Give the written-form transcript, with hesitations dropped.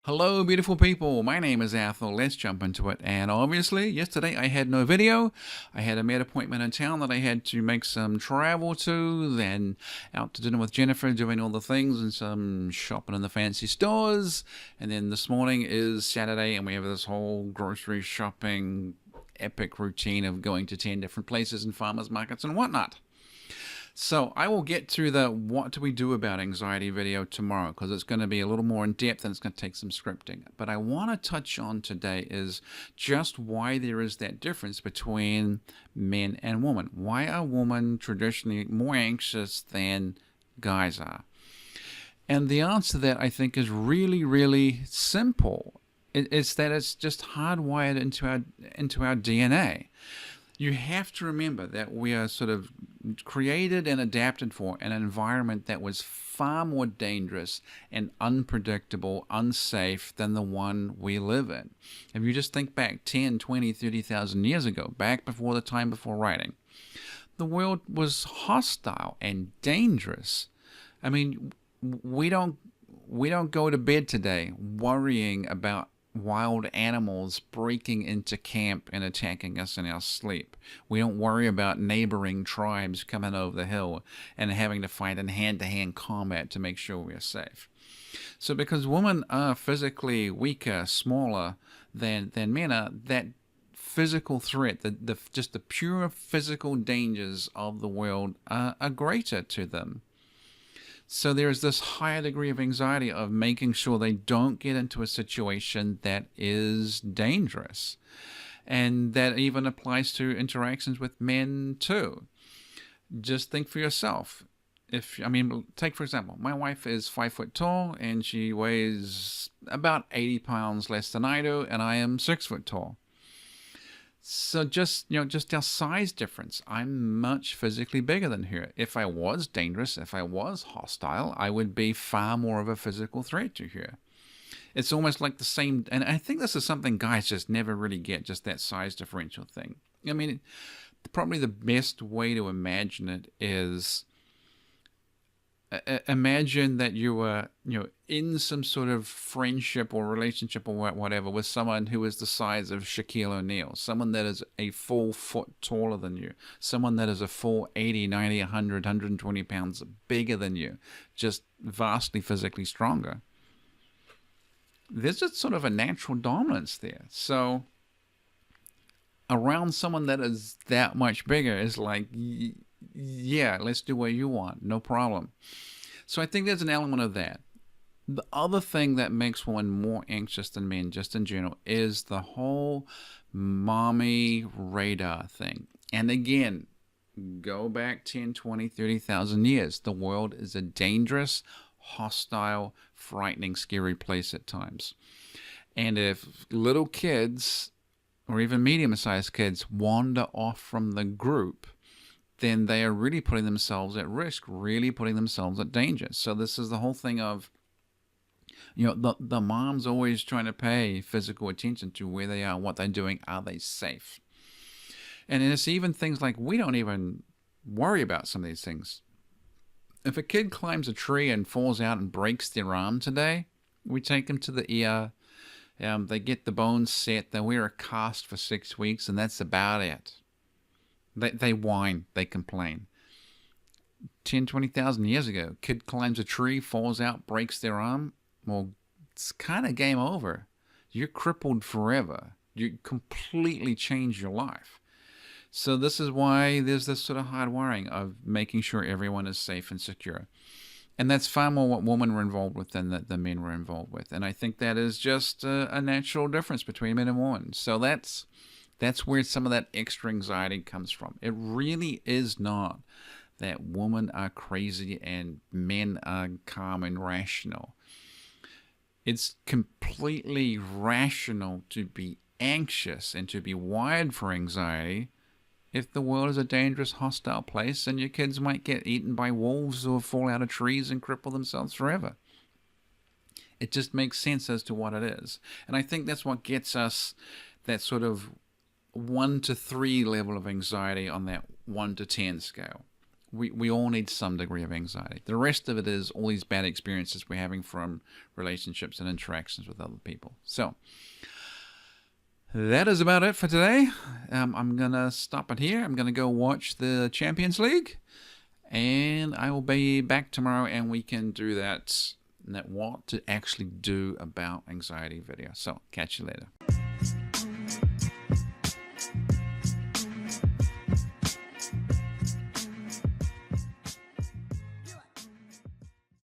Hello, beautiful people. My name is Athol. Let's jump into it. And obviously, yesterday I had no video. I had a med appointment in town that I had to make some travel to, then out to dinner with Jennifer, doing all the things and some shopping in the fancy stores. And then this morning is Saturday, and we have this whole grocery shopping epic routine of going to 10 different places and farmers markets and whatnot. So I will get to the what do we do about anxiety video tomorrow, because it's going to be a little more in depth and it's going to take some scripting. But I want to touch on today is just why there is that difference between men and women. Why are women traditionally more anxious than guys are? And the answer to that, I think, is really, really simple. It's that it's just hardwired into our DNA. You have to remember that we are sort of created and adapted for an environment that was far more dangerous and unpredictable, unsafe than the one we live in. If you just think back 10, 20, 30,000 years ago, back before the time before writing, the world was hostile and dangerous. I mean, we don't go to bed today worrying about wild animals breaking into camp and attacking us in our sleep. We don't worry about neighboring tribes coming over the hill and having to fight in hand-to-hand combat to make sure we are safe. So because women are physically weaker, smaller than men are, that physical threat, just the pure physical dangers of the world are greater to them. So there is this higher degree of anxiety of making sure they don't get into a situation that is dangerous. And that even applies to interactions with men too. Just think for yourself. Take for example, my wife is 5 foot tall and she weighs about 80 pounds less than I do, and I am 6 foot tall. So just our size difference. I'm much physically bigger than her. If I was dangerous, if I was hostile, I would be far more of a physical threat to her. It's almost like the same, and I think this is something guys just never really get, just that size differential thing. I mean, probably the best way to imagine it is imagine that you were, in some sort of friendship or relationship or whatever with someone who is the size of Shaquille O'Neal, someone that is a full foot taller than you, someone that is a full 80, 90, 100, 120 pounds bigger than you, just vastly physically stronger. There's just sort of a natural dominance there. So around someone that is that much bigger is like, yeah, let's do what you want, no problem. So I think there's an element of that. The other thing that makes women more anxious than men, just in general, is the whole mommy radar thing. And again, go back 10, 20, 30,000 years. The world is a dangerous, hostile, frightening, scary place at times. And if little kids, or even medium-sized kids, wander off from the group, then they are really putting themselves at risk, really putting themselves at danger. So this is the whole thing of, the mom's always trying to pay physical attention to where they are, what they're doing, are they safe? And it's even things like we don't even worry about some of these things. If a kid climbs a tree and falls out and breaks their arm today, we take them to the ER. They get the bones set. They wear a cast for 6 weeks, and that's about it. They whine, they complain. 10, 20,000 years ago, kid climbs a tree, falls out, breaks their arm. Well, it's kind of game over. You're crippled forever. You completely change your life. So this is why there's this sort of hard wiring of making sure everyone is safe and secure. And that's far more what women were involved with than the men were involved with. And I think that is just a natural difference between men and women. So that's where some of that extra anxiety comes from. It really is not that women are crazy and men are calm and rational. It's completely rational to be anxious and to be wired for anxiety if the world is a dangerous, hostile place and your kids might get eaten by wolves or fall out of trees and cripple themselves forever. It just makes sense as to what it is. And I think that's what gets us that sort of 1 to 3 level of anxiety on that 1 to 10 scale. we all need some degree of anxiety. The rest of it is all these bad experiences we're having from relationships and interactions with other people. So that is about it for today. I'm going to stop it here. I'm going to go watch the Champions League. And I will be back tomorrow, and we can do that what to actually do about anxiety video. So catch you later.